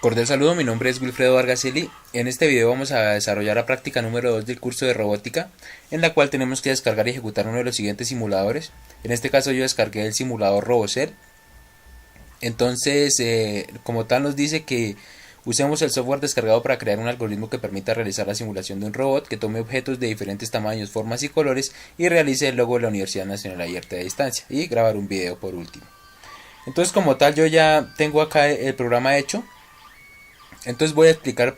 Cordial saludo, mi nombre es Wilfredo Vargaseli. En este video vamos a desarrollar la práctica número 2 del curso de robótica, en la cual tenemos que descargar y ejecutar uno de los siguientes simuladores. En este caso yo descargué el simulador RoboCell. Entonces, como tal nos dice que usemos el software descargado para crear un algoritmo que permita realizar la simulación de un robot que tome objetos de diferentes tamaños, formas y colores y realice el logo de la Universidad Nacional Abierta de Distancia y grabar un video por último. Entonces, como tal, yo ya tengo acá el programa hecho. Entonces voy a explicar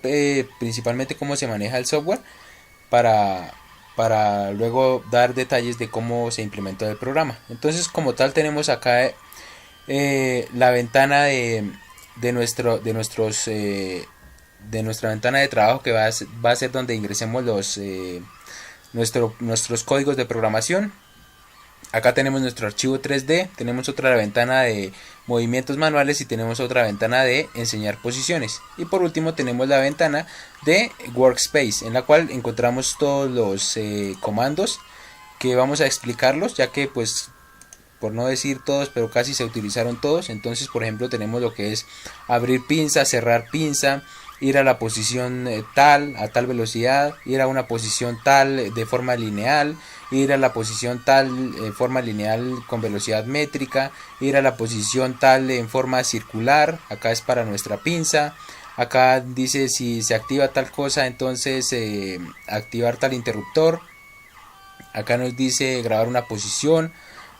principalmente cómo se maneja el software para, para luego dar detalles de cómo se implementó el programa. Entonces, como tal, tenemos acá la ventana de nuestra ventana de trabajo, que va a ser donde ingresemos nuestros códigos de programación. Acá tenemos nuestro archivo 3D, tenemos otra ventana de movimientos manuales y tenemos otra ventana de enseñar posiciones. Y por último tenemos la ventana de Workspace, en la cual encontramos todos los comandos que vamos a explicarlos, ya que pues por no decir todos, pero casi se utilizaron todos. Entonces, por ejemplo, tenemos lo que es abrir pinza, cerrar pinza, ir a la posición tal, a tal velocidad, ir a una posición tal de forma lineal, ir a la posición tal en forma lineal con velocidad métrica, ir a la posición tal en forma circular. Acá es para nuestra pinza. Acá dice si se activa tal cosa, entonces activar tal interruptor. Acá nos dice grabar una posición.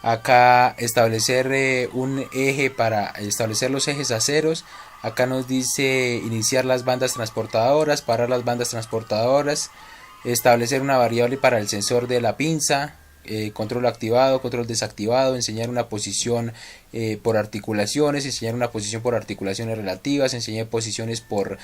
Acá establecer un eje para establecer los ejes a ceros. Acá nos dice iniciar las bandas transportadoras, parar las bandas transportadoras, establecer una variable para el sensor de la pinza, control activado, control desactivado, enseñar una posición por articulaciones, enseñar una posición por articulaciones relativas, enseñar posiciones por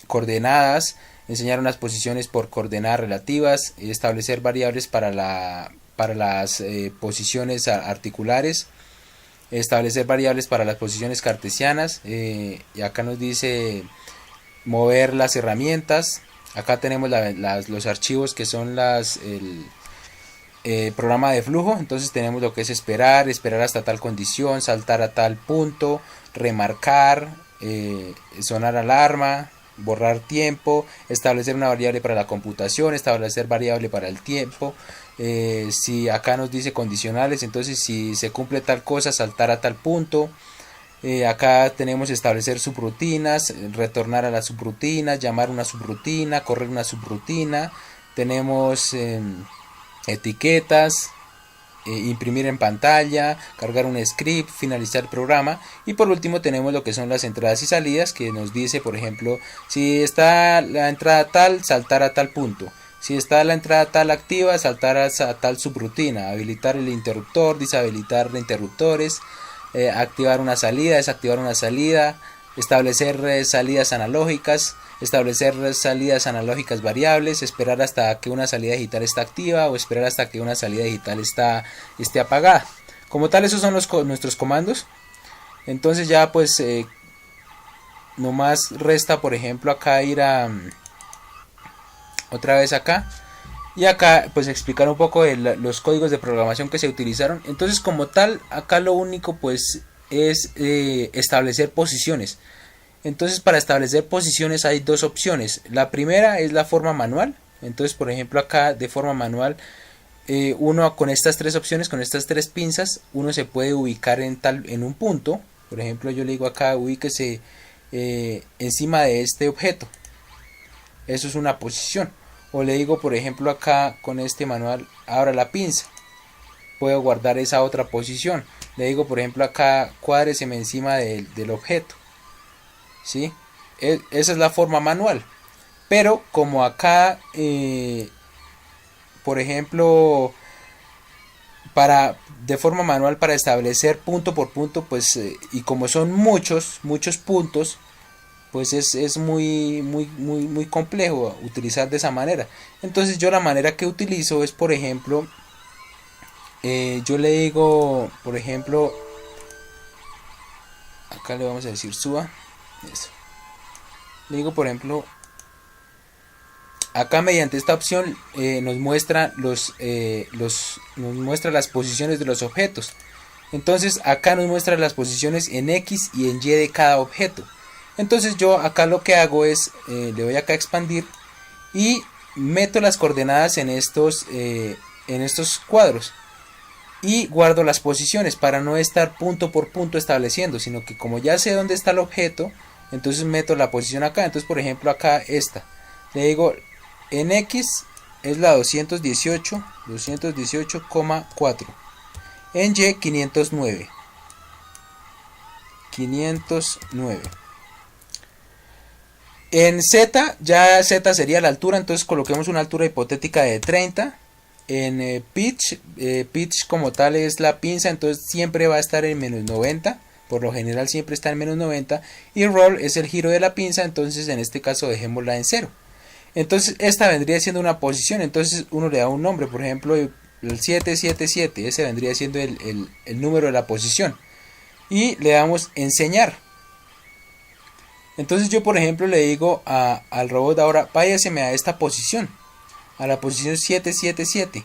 coordenadas, enseñar unas posiciones por coordenadas relativas, establecer variables para las posiciones articulares, establecer variables para las posiciones cartesianas, y acá nos dice mover las herramientas. Acá tenemos los archivos que son el programa de flujo. Entonces tenemos lo que es esperar hasta tal condición, saltar a tal punto, remarcar, sonar alarma, borrar tiempo, establecer una variable para la computación, establecer variable para el tiempo. Si acá nos dice condicionales, entonces si se cumple tal cosa, saltar a tal punto. Acá tenemos establecer subrutinas, retornar a las subrutinas, llamar una subrutina, correr una subrutina. Tenemos etiquetas, imprimir en pantalla, cargar un script, finalizar el programa. Y por último tenemos lo que son las entradas y salidas, que nos dice, por ejemplo, si está la entrada tal, saltar a tal punto. Si está la entrada tal activa, saltar a tal subrutina, habilitar el interruptor, deshabilitar interruptores, activar una salida, desactivar una salida, establecer salidas analógicas, establecer salidas analógicas variables, esperar hasta que una salida digital está activa o esperar hasta que una salida digital esté apagada. Como tal, esos son nuestros comandos. Entonces ya pues nomás resta, por ejemplo, acá ir a otra vez acá y acá pues explicar un poco de los códigos de programación que se utilizaron. Entonces, como tal, acá lo único pues es establecer posiciones. Entonces, para establecer posiciones hay dos opciones. La primera es la forma manual. Entonces, por ejemplo, acá de forma manual, uno con estas tres opciones, con estas tres pinzas, uno se puede ubicar en un punto. Por ejemplo, yo le digo acá ubíquese encima de este objeto. Eso es una posición. O le digo, por ejemplo, acá con este manual, abra la pinza, puedo guardar esa otra posición. Le digo, por ejemplo, acá cuádreseme encima del objeto, ¿sí? Esa es la forma manual. Pero como acá por ejemplo, de forma manual, para establecer punto por punto, pues y como son muchos puntos, pues es muy complejo utilizar de esa manera. Entonces yo la manera que utilizo es, por ejemplo, yo le digo, por ejemplo, acá le vamos a decir suba, eso. Le digo, por ejemplo, acá mediante esta opción nos muestra nos muestra las posiciones de los objetos. Entonces acá nos muestra las posiciones en X y en Y de cada objeto. Entonces yo acá lo que hago es, le doy acá a expandir y meto las coordenadas en estos cuadros y guardo las posiciones para no estar punto por punto estableciendo, sino que como ya sé dónde está el objeto, entonces meto la posición acá. Entonces por ejemplo acá esta, le digo en X es la 218,4, en Y 509. En Z, ya Z sería la altura, entonces coloquemos una altura hipotética de 30. En pitch, pitch como tal es la pinza, entonces siempre va a estar en menos 90. Por lo general siempre está en menos 90. Y roll es el giro de la pinza, entonces en este caso dejémosla en 0. Entonces esta vendría siendo una posición, entonces uno le da un nombre, por ejemplo el 777, ese vendría siendo el número de la posición. Y le damos enseñar. Entonces yo por ejemplo le digo al robot ahora, váyaseme a esta posición, a la posición 777.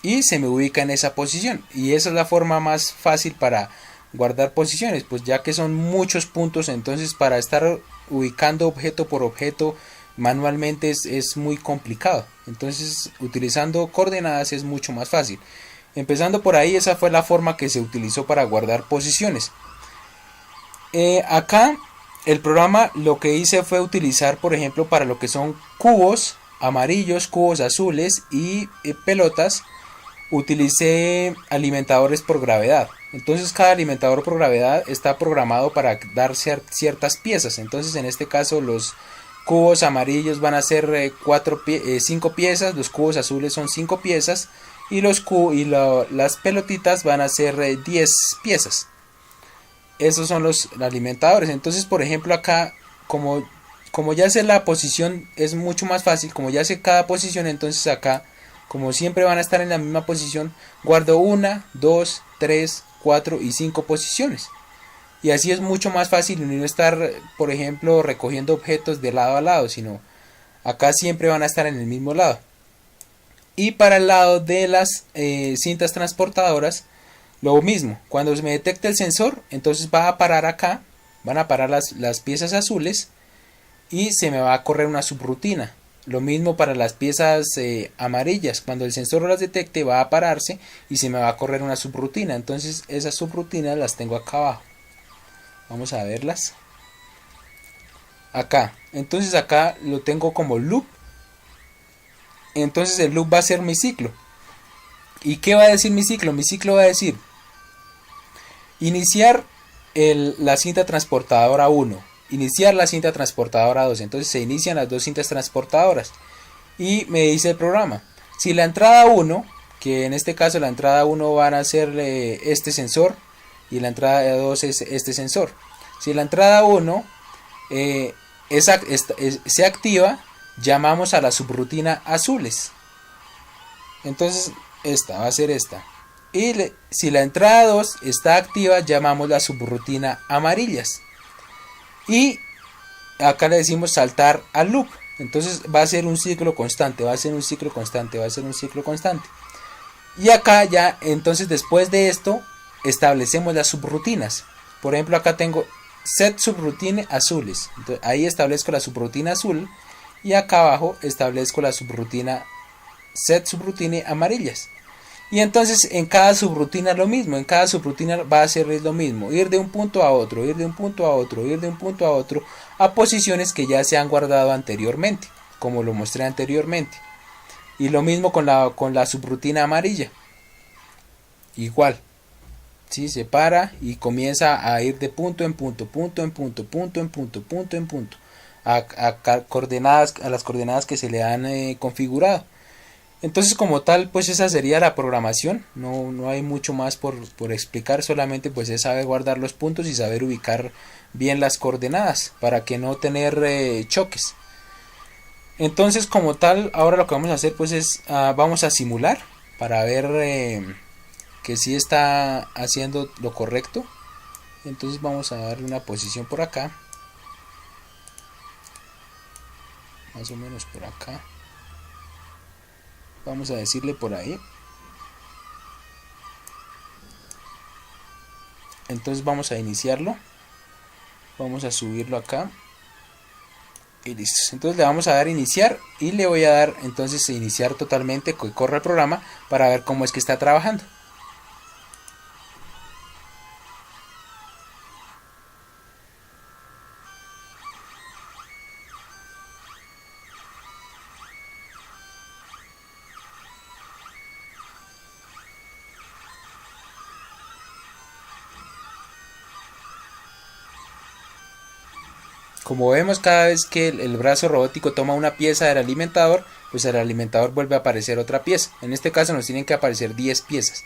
Y se me ubica en esa posición. Y esa es la forma más fácil para guardar posiciones, pues ya que son muchos puntos, entonces para estar ubicando objeto por objeto manualmente es muy complicado. Entonces utilizando coordenadas es mucho más fácil. Empezando por ahí, esa fue la forma que se utilizó para guardar posiciones. Acá el programa lo que hice fue utilizar, por ejemplo, para lo que son cubos amarillos, cubos azules y pelotas, utilicé alimentadores por gravedad. Entonces cada alimentador por gravedad está programado para dar ciertas piezas. Entonces en este caso los cubos amarillos van a ser 5 piezas, los cubos azules son 5 piezas y las pelotitas van a ser 10 piezas. Esos son los alimentadores. Entonces por ejemplo acá como ya sé la posición es mucho más fácil, como ya sé cada posición, entonces acá como siempre van a estar en la misma posición, guardo 1, 2, 3, 4 y 5 posiciones. Y así es mucho más fácil no estar, por ejemplo, recogiendo objetos de lado a lado, sino acá siempre van a estar en el mismo lado. Y para el lado de las cintas transportadoras, lo mismo. Cuando me detecte el sensor, entonces va a parar acá, van a parar las piezas azules y se me va a correr una subrutina. Lo mismo para las piezas amarillas. Cuando el sensor las detecte va a pararse y se me va a correr una subrutina. Entonces esas subrutinas las tengo acá abajo. Vamos a verlas. Acá. Entonces acá lo tengo como loop. Entonces el loop va a ser mi ciclo. ¿Y qué va a decir mi ciclo? Mi ciclo va a decir iniciar la cinta transportadora 1. Iniciar la cinta transportadora 2. Entonces se inician las dos cintas transportadoras. Y me dice el programa. Si la entrada 1, que en este caso la entrada 1 van a ser este sensor. Y la entrada 2 es este sensor. Si la entrada 1 se activa, llamamos a la subrutina azules. Entonces esta va a ser esta. Y si la entrada 2 está activa, llamamos la subrutina amarillas. Y acá le decimos saltar al loop. Entonces va a ser un ciclo constante, va a ser un ciclo constante, va a ser un ciclo constante. Y acá ya, entonces después de esto, establecemos las subrutinas. Por ejemplo, acá tengo set subroutine azules. Entonces, ahí establezco la subrutina azul. Y acá abajo establezco la subrutina set subroutine amarillas. Y entonces en cada subrutina lo mismo, en cada subrutina va a ser lo mismo, ir de un punto a otro, ir de un punto a otro, ir de un punto a otro, a posiciones que ya se han guardado anteriormente, como lo mostré anteriormente. Y lo mismo con la subrutina amarilla. Igual, ¿sí? Se para y comienza a ir de punto en punto, punto en punto, punto en punto, punto en punto, a las coordenadas que se le han configurado. Entonces como tal pues esa sería la programación, no hay mucho más por explicar, solamente pues es saber guardar los puntos y saber ubicar bien las coordenadas para que no tener choques. Entonces como tal ahora lo que vamos a hacer pues es vamos a simular para ver que sí está haciendo lo correcto. Entonces vamos a darle una posición por acá, más o menos por acá. Vamos a decirle por ahí. Entonces vamos a iniciarlo. Vamos a subirlo acá. Y listo. Entonces le vamos a dar iniciar y le voy a dar entonces iniciar totalmente, que corra el programa para ver cómo es que está trabajando. Como vemos, cada vez que el brazo robótico toma una pieza del alimentador, pues el alimentador vuelve a aparecer otra pieza. En este caso nos tienen que aparecer 10 piezas.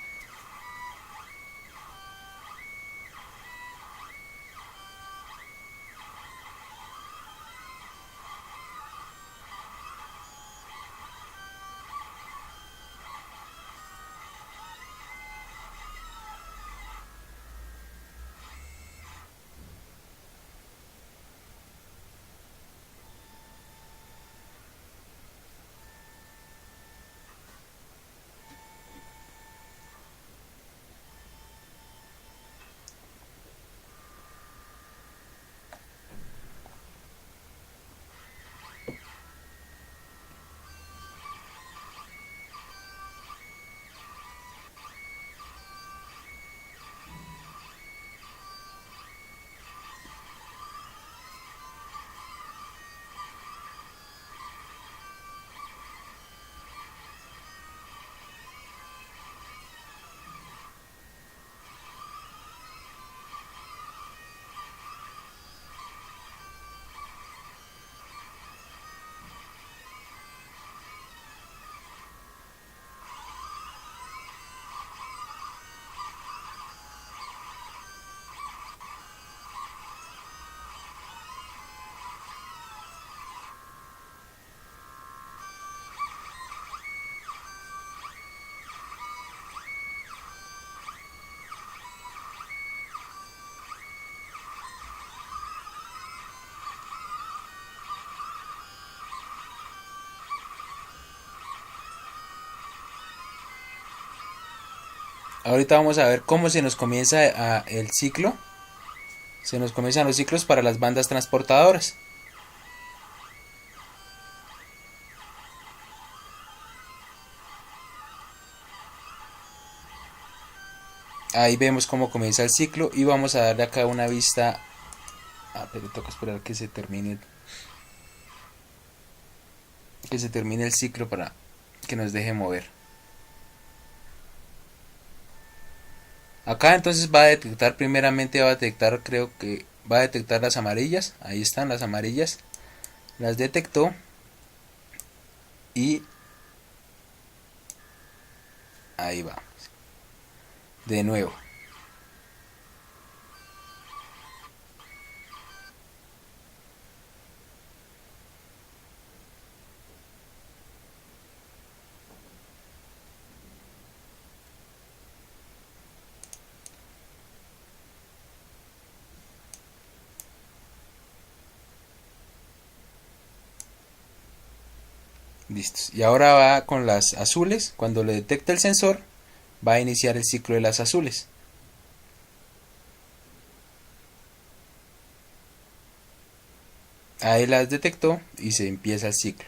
Ahorita vamos a ver cómo se nos comienza el ciclo. Se nos comienzan los ciclos para las bandas transportadoras. Ahí vemos cómo comienza el ciclo y vamos a darle acá una vista. Pero toca esperar que se termine el ciclo para que nos deje mover. Acá entonces va a detectar, primeramente va a detectar, creo que va a detectar las amarillas. Ahí están las amarillas. Las detectó. Y ahí va. De nuevo. Listos. Y ahora va con las azules. Cuando le detecta el sensor, va a iniciar el ciclo de las azules. Ahí las detectó y se empieza el ciclo.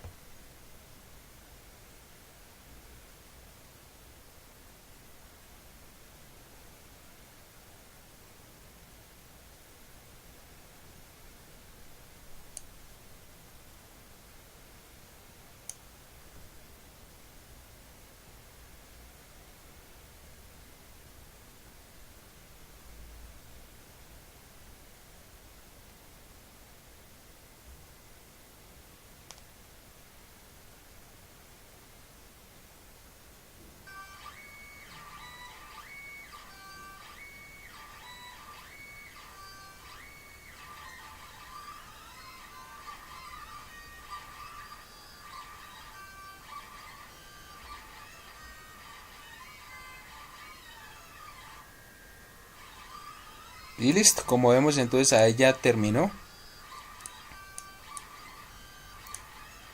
Y listo, como vemos entonces ahí ya terminó.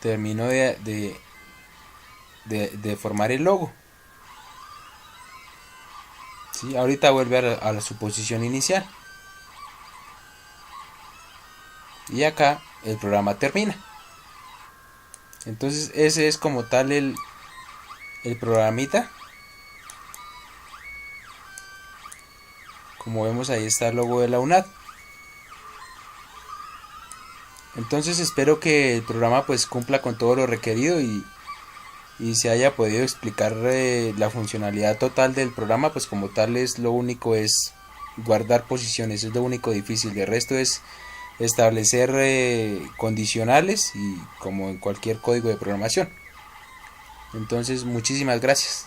Terminó de formar el logo. ¿Sí? Ahorita vuelve a su posición inicial. y acá el programa termina. Entonces ese es como tal el programita. Como vemos, ahí está el logo de la UNAD. Entonces espero que el programa pues cumpla con todo lo requerido y se haya podido explicar la funcionalidad total del programa. Pues como tal es lo único es guardar posiciones, es lo único difícil. De resto es establecer condicionales y como en cualquier código de programación. Entonces muchísimas gracias.